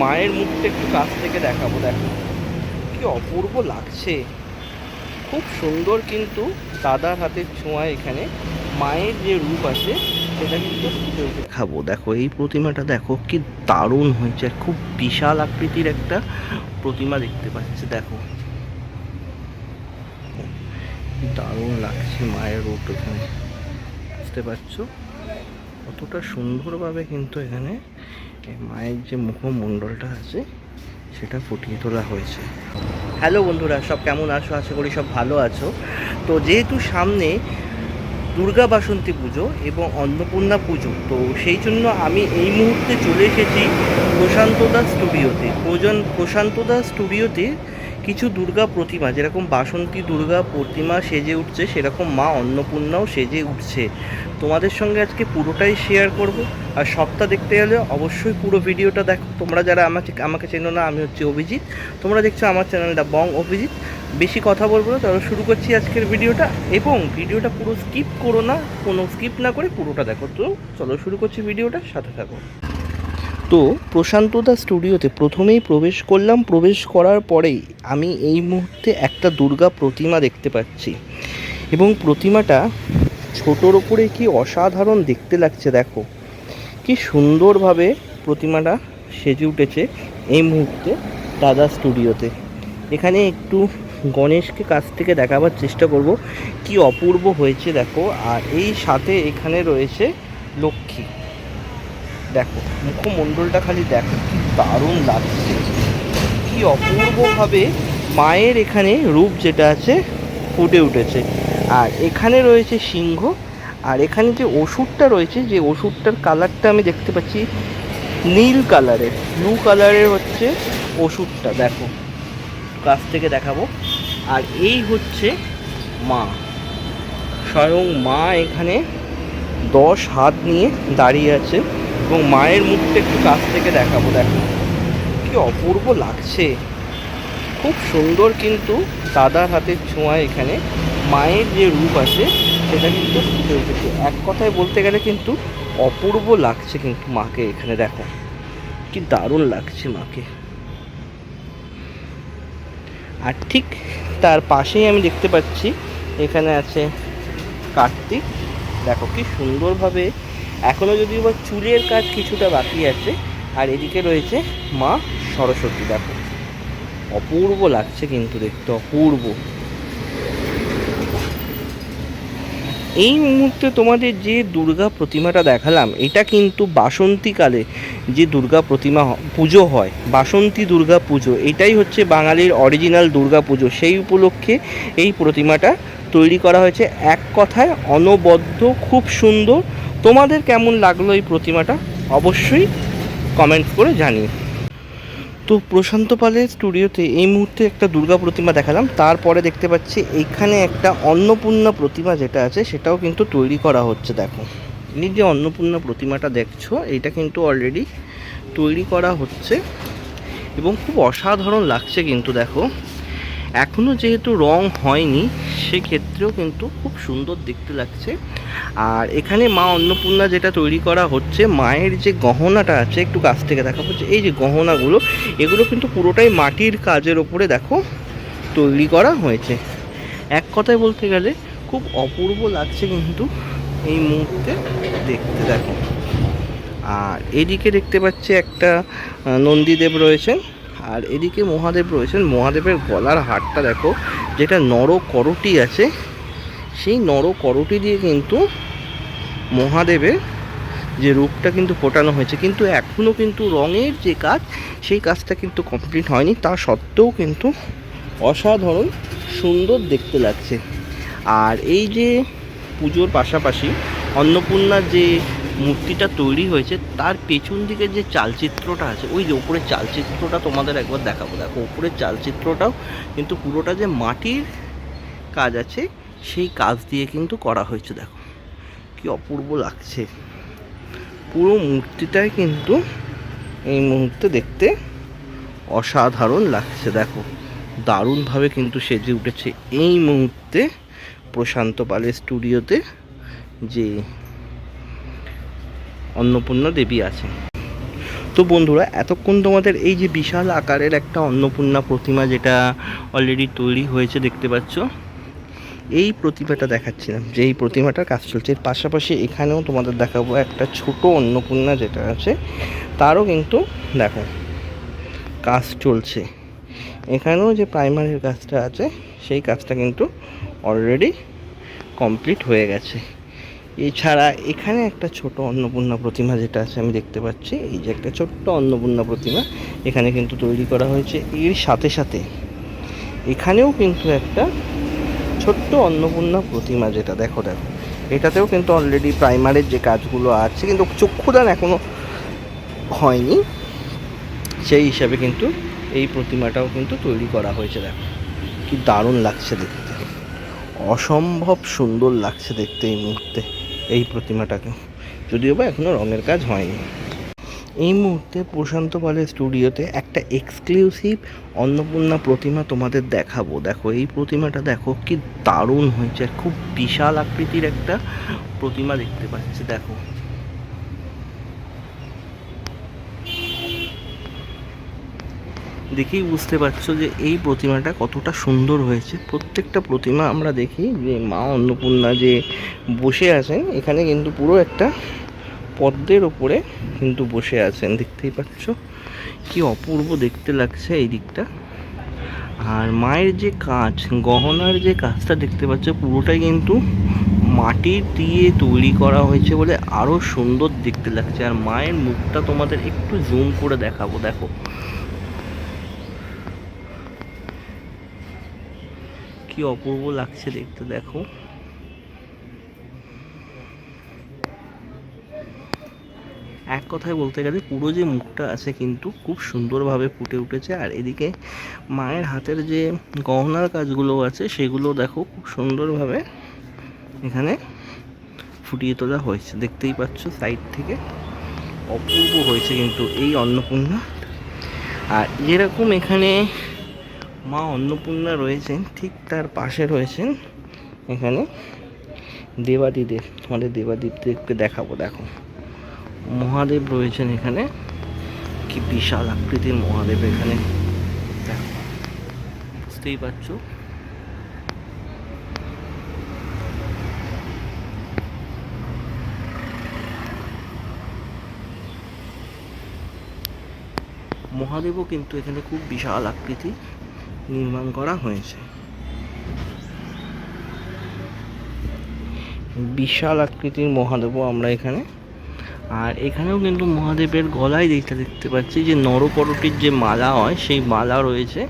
মায়ের মুখটা একটু কাছ থেকে দেখাবো। দেখো কি অপূর্ব লাগছে, খুব সুন্দর। কিন্তু দাদার হাতের ছোঁয়ায় এখানে মায়ের যে রূপ আছে সেটা কিন্তু ফুটে উঠে দেখাবো। দেখো এই প্রতিমাটা দেখো কি দারুণ হয়েছে, খুব বিশাল আকৃতির একটা প্রতিমা দেখতে পাচ্ছি। দেখো দারুণ লাগছে মায়ের রূপ এখানে, বুঝতে পারছো কতটা সুন্দরভাবে কিন্তু এখানে মায়ের যে মুখমণ্ডলটা আছে সেটা ফুটিয়ে তোলা হয়েছে। হ্যালো বন্ধুরা, সব কেমন আছো? আশা করি সব ভালো আছো। তো যেহেতু সামনে দুর্গা বাসন্তী পুজো এবং অন্নপূর্ণা পুজো, তো সেই জন্য আমি এই মুহূর্তে চলে এসেছি প্রশান্ত দাস স্টুডিওতে। প্রশান্ত দাস স্টুডিওতে কিছু দুর্গা প্রতিমা, যেরকম বাসন্তী দুর্গা প্রতিমা সেজে উঠছে, সেরকম মা অন্নপূর্ণাও সেজে উঠছে। তোমাদের সঙ্গে আজকে পুরোটাই শেয়ার করব। আর সবটা দেখতে গেলে অবশ্যই পুরো ভিডিওটা দেখো। তোমরা যারা আমাকে চেনো না, আমি হচ্ছে অভিজিৎ, তোমরা দেখছো আমার চ্যানেলটা বং অভিজিৎ। বেশি কথা বলবো না, তাহলে শুরু করছি আজকের ভিডিওটা। এবং ভিডিওটা পুরো স্কিপ করো না, কোনো স্কিপ না করে পুরোটা দেখো। তো চলো শুরু করছি ভিডিওটা, সাথে থাকো। তো প্রশান্ত দা স্টুডিওতে প্রথমেই প্রবেশ করলাম। প্রবেশ করার পরেই আমি এই মুহূর্তে একটা দুর্গা প্রতিমা দেখতে পাচ্ছি, এবং প্রতিমাটা ছোটোর ওপরে কি অসাধারণ দেখতে লাগছে। দেখো কি সুন্দরভাবে প্রতিমাটা সেজে উঠেছে এই মুহূর্তে দাদা স্টুডিওতে। এখানে একটু গণেশকে কাছ থেকে দেখাবার চেষ্টা করব, কি অপূর্ব হয়েছে দেখো। আর এই সাথে এখানে রয়েছে লক্ষ্মী। দেখো মুখমণ্ডলটা খালি দেখো, কি দারুণ লাগছে, কি অপূর্বভাবে মায়ের এখানে রূপ যেটা আছে ফুটে উঠেছে। আর এখানে রয়েছে সিংহ। আর এখানে যে ওষুধটা রয়েছে, যে ওষুধটার কালারটা আমি দেখতে পাচ্ছি নীল কালারের, ব্লু কালারের হচ্ছে ওষুধটা। দেখো কাছ থেকে দেখাবো। আর এই হচ্ছে মা, স্বয়ং মা এখানে 10 হাত নিয়ে দাঁড়িয়ে আছে, এবং মায়ের মুখটা একটু কাছ থেকে দেখাবো। দেখো কি অপূর্ব লাগছে, খুব সুন্দর। কিন্তু দাদার হাতের ছোঁয়ায় এখানে মায়ের যে রূপ আছে সেটা কিন্তু ফুটে উঠেছে। এক কথায় বলতে গেলে কিন্তু অপূর্ব লাগছে কিন্তু মাকে এখানে। দেখো কি দারুণ লাগছে মাকে। আর ঠিক তার পাশেই আমি দেখতে পাচ্ছি এখানে আছে কার্তিক। দেখো কি সুন্দরভাবে, এখনও যদিও বা চুলের কাজ কিছুটা বাকি আছে। আর এদিকে রয়েছে মা সরস্বতী। দেখো অপূর্ব লাগছে কিন্তু দেখতে, অপূর্ব। এই মুহূর্তে তোমাদের যে দুর্গা প্রতিমাটা দেখালাম, এটা কিন্তু বাসন্তীকালে যে দুর্গা প্রতিমা পুজো হয়, বাসন্তী দুর্গা পুজো, এটাই হচ্ছে বাঙালির অরিজিনাল দুর্গা পুজো। সেই উপলক্ষে এই প্রতিমাটা তৈরি করা হয়েছে। এক কথায় অনবদ্য, খুব সুন্দর। তোমাদের কেমন লাগলো এই প্রতিমাটা অবশ্যই কমেন্ট করে জানিও। তো প্রশান্ত পালের স্টুডিওতে এই মুহূর্তে একটা দুর্গা প্রতিমা দেখালাম, তারপরে দেখতে পাচ্ছি এইখানে একটা অন্নপূর্ণা প্রতিমা যেটা আছে সেটাও কিন্তু তৈরি করা হচ্ছে। দেখো এই যে অন্নপূর্ণা প্রতিমাটা দেখছো, এইটা কিন্তু অলরেডি তৈরি করা হচ্ছে এবং খুব অসাধারণ লাগছে কিন্তু। দেখো এখনও যেহেতু রং হয়নি, সেক্ষেত্রেও কিন্তু খুব সুন্দর দেখতে লাগছে। আর এখানে মা অন্নপূর্ণা যেটা তৈরি করা হচ্ছে, মায়ের যে গহনাটা আছে, একটু কাছ থেকে দেখা হচ্ছে, এই যে গহনাগুলো, এগুলো কিন্তু পুরোটাই মাটির কাজের ওপরে দেখো তৈরি করা হয়েছে। এক কথায় বলতে গেলে খুব অপূর্ব লাগছে কিন্তু এই মুহূর্তে দেখতে। দেখো আর এদিকে দেখতে পাচ্ছি একটা নন্দীদেব রয়েছেন, আর এদিকে মহাদেব রয়েছেন। মহাদেবের গলার হারটা দেখো, যেটা নর করটি আছে, সেই নর করটি দিয়ে কিন্তু মহাদেবের যে রূপটা কিন্তু ফোটানো হয়েছে। কিন্তু এখনও কিন্তু রঙের যে কাজ, সেই কাজটা কিন্তু কমপ্লিট হয়নি। তা সত্ত্বেও কিন্তু অসাধারণ সুন্দর দেখতে লাগছে। আর এই যে পুজোর পাশাপাশি অন্নপূর্ণার যে মূর্তিটা তৈরি হয়েছে, তার পেছন দিকে যে চালচিত্রটা আছে, ওই যে উপরের চালচিত্রটা তোমাদের একবার দেখাবো। দেখো উপরের চালচিত্রটাও কিন্তু পুরোটা যে মাটির কাজ আছে, সেই কাজ দিয়ে কিন্তু করা হয়েছে। দেখো কি অপূর্ব লাগছে, পুরো মূর্তিটাই কিন্তু এই মুহূর্তে দেখতে অসাধারণ লাগছে। দেখো দারুণভাবে কিন্তু সেজে উঠেছে এই মুহূর্তে প্রশান্ত পালের স্টুডিওতে যে অন্নপূর্ণা দেবী আছে। তো তো বন্ধুরা, এতক্ষণ তোমাদের এই যে বিশাল আকারের একটা অন্নপূর্ণা প্রতিমা যেটা অলরেডি তৈরি হয়েছে দেখতে পাচ্ছ, এই প্রতিমাটা দেখাচ্ছিলাম যে এই প্রতিমাটার কাজ চলছে। এর পাশাপাশি এখানেও তোমাদের দেখাবো একটা ছোট অন্নপূর্ণা যেটা আছে, তারও কিন্তু দেখো কাজ চলছে। এখানেও যে প্রাইমারির কাজটা আছে সেই কাজটা কিন্তু অলরেডি কমপ্লিট হয়ে গেছে। এছাড়া এখানে একটা ছোট অন্নপূর্ণা প্রতিমা যেটা আছে আমি দেখতে পাচ্ছি, এই যে একটা ছোট্ট অন্নপূর্ণা প্রতিমা এখানে কিন্তু তৈরি করা হয়েছে। এর সাথে সাথে এখানেও কিন্তু একটা ছোট্ট অন্নপূর্ণা প্রতিমা যেটা দেখো এটাতেও কিন্তু অলরেডি প্রাইমারের যে কাজগুলো আছে, কিন্তু চক্ষুদান এখনও হয়নি, সেই হিসাবে কিন্তু এই প্রতিমাটাও কিন্তু তৈরি করা হয়েছে। দেখো কি দারুণ লাগছে দেখতে, অসম্ভব সুন্দর লাগছে দেখতে এই মুহূর্তে এই প্রতিমাটাকে, যদিও বা এখনও রঙের কাজ হয়নি। এই মুহূর্তে প্রশান্ত পালের স্টুডিওতে একটা এক্সক্লুসিভ অন্নপূর্ণা প্রতিমা তোমাদের দেখাবো। দেখো এই প্রতিমাটা দেখো কি দারুণ হয়েছে, খুব বিশাল আকৃতির একটা প্রতিমা দেখতে পাচ্ছি। দেখো দেখেই বুঝতে পারছো যে এই প্রতিমাটা কতটা সুন্দর হয়েছে। প্রত্যেকটা প্রতিমা আমরা দেখি যে মা অন্নপূর্ণা যে বসে আছেন, এখানে কিন্তু পুরো একটা পদ্মের ওপরে কিন্তু বসে আছেন, দেখতেই পাচ্ছ কি অপূর্ব দেখতে লাগছে এই দিকটা। আর মায়ের যে কাজ, গহনার যে কাজটা দেখতে পাচ্ছ, পুরোটাই কিন্তু মাটির দিয়ে তৈরি করা হয়েছে বলে আরও সুন্দর দেখতে লাগছে। আর মায়ের মুখটা তোমাদের একটু জুম করে দেখাবো, দেখো কি অপূর্ব লাগছে দেখতে। দেখো এক কথায় বলতে গেলে পুরো যে মুখটা আছে কিন্তু খুব সুন্দরভাবে ফুটে উঠেছে। আর এদিকে মায়ের হাতের যে গহনার কাজগুলো আছে সেগুলো দেখো খুব সুন্দরভাবে এখানে ফুটিয়ে তোলা হয়েছে, দেখতেই পাচ্ছ সাইড থেকে অপূর্ব হয়েছে কিন্তু এই অন্নপূর্ণা। আর যেরকম এখানে মা অন্নপূর্ণা রয়েছেন, ঠিক তার পাশে রয়েছেন এখানে দেবাদিদেব। আমাদের দেবাদিদেবকে দেখাবো। দেখো মহাদেব রয়েছেন এখানে, কি বিশাল আকৃতির মহাদেব এখানে, দেখো বুঝতেই পারছো। মহাদেবও কিন্তু এখানে খুব বিশাল আকৃতি নির্মাণ করা হয়েছে, বিশাল আকৃতির মহাদেবও আমরা এখানে। আর এখানেও কিন্তু মহাদেবের গলায় দেখতে পাচ্ছি যে নরকরটির যে মালা হয় সেই মালা রয়েছে।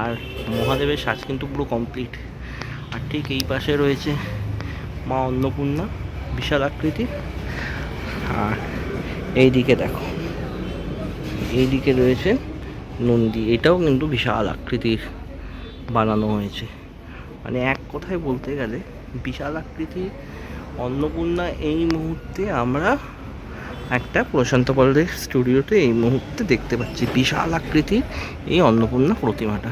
আর মহাদেবের সাজ কিন্তু পুরো কমপ্লিট। আর ঠিক এই পাশে রয়েছে মা অন্নপূর্ণা বিশাল আকৃতির। আর এই দিকে দেখো, এই দিকে রয়েছে নন্দী, এটাও কিন্তু বিশাল আকৃতির বানানো হয়েছে। মানে এক কথায় বলতে গেলে বিশাল আকৃতির অন্নপূর্ণা এই মুহূর্তে আমরা একটা প্রশান্ত পালের স্টুডিওতে এই মুহূর্তে দেখতে পাচ্ছি, বিশাল আকৃতির এই অন্নপূর্ণা প্রতিমাটা।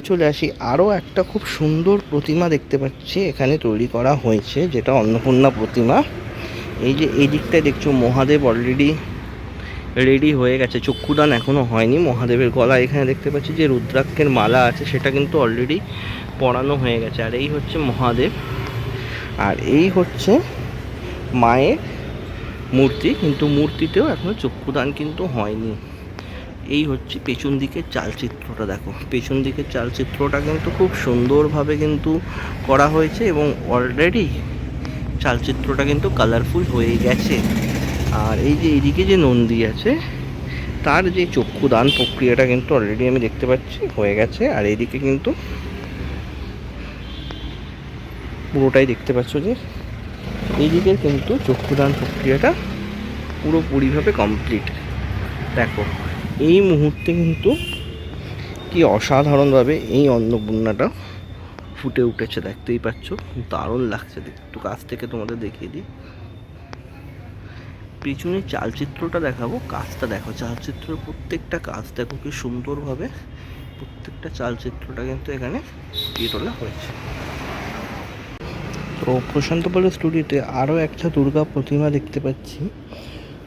চলে আসি, আরও একটা খুব সুন্দর প্রতিমা দেখতে পাচ্ছি এখানে তৈরি করা হয়েছে, যেটা অন্নপূর্ণা প্রতিমা। এই যে এই দিকটায় দেখছো মহাদেব অলরেডি রেডি হয়ে গেছে, চক্ষুদান এখনও হয়নি। মহাদেবের গলায় এখানে দেখতে পাচ্ছি যে রুদ্রাক্ষের মালা আছে, সেটা কিন্তু অলরেডি পরানো হয়ে গেছে। আর এই হচ্ছে মহাদেব, আর এই হচ্ছে মায়ের মূর্তি, কিন্তু মূর্তিতেও এখনও চক্ষুদান কিন্তু হয়নি। এই হচ্ছে পেছন দিকের চালচিত্রটা। দেখো পেছন দিকের চালচিত্রটা কিন্তু খুব সুন্দরভাবে কিন্তু করা হয়েছে এবং অলরেডি চালচিত্রটা কিন্তু কালারফুল হয়ে গেছে। আর এই যে এইদিকে যে নন্দী আছে তার যে চক্ষুদান প্রক্রিয়াটা কিন্তু অলরেডি আমি দেখতে পাচ্ছি হয়ে গেছে। আর এইদিকে কিন্তু পুরোটাই দেখতে পাচ্ছ যে এই দিকের কিন্তু চক্ষুদান প্রক্রিয়াটা পুরোপুরিভাবে কমপ্লিট। দেখো এই মুহূর্তে কিন্তু কি অসাধারণভাবে এই অন্নপূর্ণাটা ফুটে উঠেছে, দেখতেই পাচ্ছ দারুণ লাগছে। একটু কাছ থেকে তোমাদের দেখিয়ে দিই, পিছনের চালচিত্রটা দেখাবো, কাজটা দেখো, চালচিত্রের প্রত্যেকটা কাজ দেখো কি সুন্দরভাবে প্রত্যেকটা চালচিত্রটা কিন্তু এখানে ফুটিয়ে তোলা হয়েছে। তো প্রশান্ত পালের স্টুডিওতে আরও একটা দুর্গা প্রতিমা দেখতে পাচ্ছি,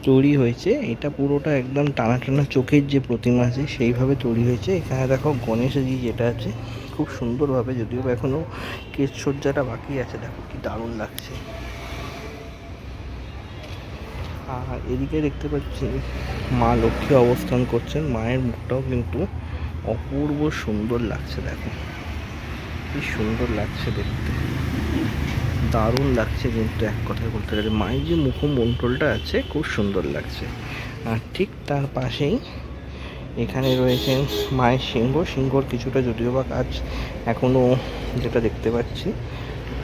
তৈরি হয়েছে। এটা পুরোটা একদম টানা টানা চোখের যে প্রতিমা আছে সেইভাবে তৈরি হয়েছে। এখানে দেখো গণেশজি যেটা আছে খুব সুন্দরভাবে, যদিও এখনও কেশসজ্জাটা বাকি আছে, দেখো কি দারুণ লাগছে। আর এদিকে দেখতে পাচ্ছি মা লক্ষ্মী অবস্থান করছেন। মায়ের মুখটাও কিন্তু অপূর্ব সুন্দর লাগছে, দেখো কি সুন্দর লাগছে দেখতে, দারুণ লাগছে কিন্তু এক কথায় বলতে গেলে। মায়ের যে মুখমণ্ডলটা আছে খুব সুন্দর লাগছে। আর ঠিক তার পাশেই এখানে রয়েছেন মায়ের সিংহর কিছুটা, যদিও বা কাজ এখনও যেটা দেখতে পাচ্ছি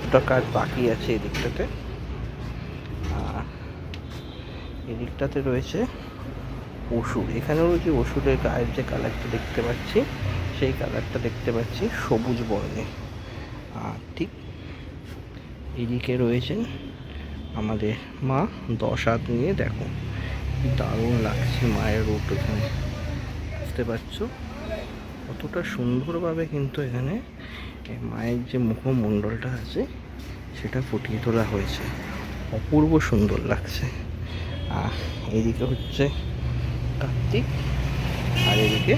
ওটা কাজ বাকি আছে এই দিকটাতে। আর এদিকটাতে রয়েছে অসুর। এখানেও রয়েছে অসুরের গায়ের যে কালারটা দেখতে পাচ্ছি সেই কালারটা দেখতে পাচ্ছি সবুজ বর্ণে। আর ঠিক এদিকে রয়েছেন আমাদের মা 10 হাত নিয়ে, দেখো কি দারুণ লাগছে মায়ের রূপ এখানে, বুঝতে পারছো কতটা সুন্দরভাবে কিন্তু এখানে মায়ের যে মুখমণ্ডলটা আছে সেটা ফুটিয়ে তোলা হয়েছে, অপূর্ব সুন্দর লাগছে। আর এদিকে হচ্ছে কার্তিক আর এদিকে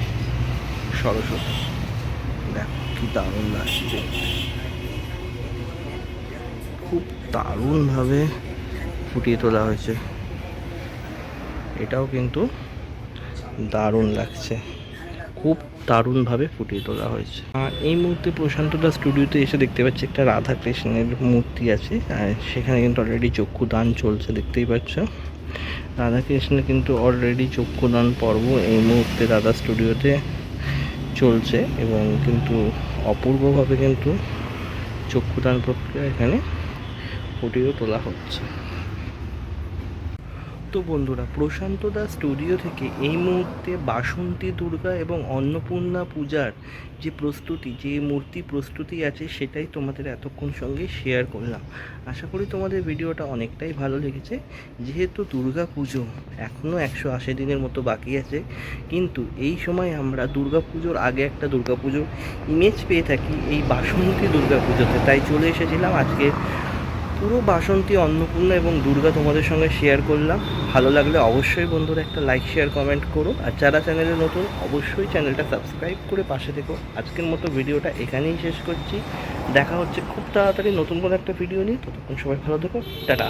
সরস্বতী, দেখো কি দারুণ লাগছে, খুব দারুণভাবে ফুটিয়ে তোলা হয়েছে। এটাও কিন্তু দারুণ লাগছে, খুব দারুণভাবে ফুটিয়ে তোলা হয়েছে। আর এই মুহূর্তে প্রশান্তদা স্টুডিওতে এসে দেখতে পাচ্ছি একটা রাধা কৃষ্ণের মূর্তি আছে, আর সেখানে কিন্তু অলরেডি চক্ষুদান চলছে, দেখতেই পাচ্ছ। রাধা কৃষ্ণের কিন্তু অলরেডি চক্ষুদান পর্ব এই মুহূর্তে রাধা স্টুডিওতে চলছে, এবং কিন্তু অপূর্বভাবে কিন্তু চক্ষুদান প্রক্রিয়া এখানে ফুটিয়ে তোলা হচ্ছে। তো বন্ধুরা, প্রশান্ত দা স্টুডিও থেকে এই মুহূর্তে বাসন্তী দুর্গা এবং অন্নপূর্ণা পূজার যে প্রস্তুতি, যে মূর্তি প্রস্তুতি আছে সেটাই তোমাদের এতক্ষণ সঙ্গে শেয়ার করলাম। আশা করি তোমাদের ভিডিওটা অনেকটাই ভালো লেগেছে। যেহেতু দুর্গা পুজো এখনও 180 দিনের মতো বাকি আছে, কিন্তু এই সময় আমরা দুর্গা পুজোর আগে একটা দুর্গা পুজোর ইমেজ পেয়ে থাকি এই বাসন্তী দুর্গা পুজোতে, তাই চলে এসেছিলাম আজকে পুরো বাসন্তী, অন্নপূর্ণা এবং দুর্গা তোমাদের সঙ্গে শেয়ার করলাম। ভালো লাগলে অবশ্যই বন্ধুরা একটা লাইক শেয়ার কমেন্ট করো, আর যারা চ্যানেলে নতুন অবশ্যই চ্যানেলটা সাবস্ক্রাইব করে পাশে থেকো। আজকের মতো ভিডিওটা এখানেই শেষ করছি, দেখা হচ্ছে খুব তাড়াতাড়ি নতুন কোনো একটা ভিডিও নিয়ে। ততক্ষণ সবাই ভালো থেকো, টাটা।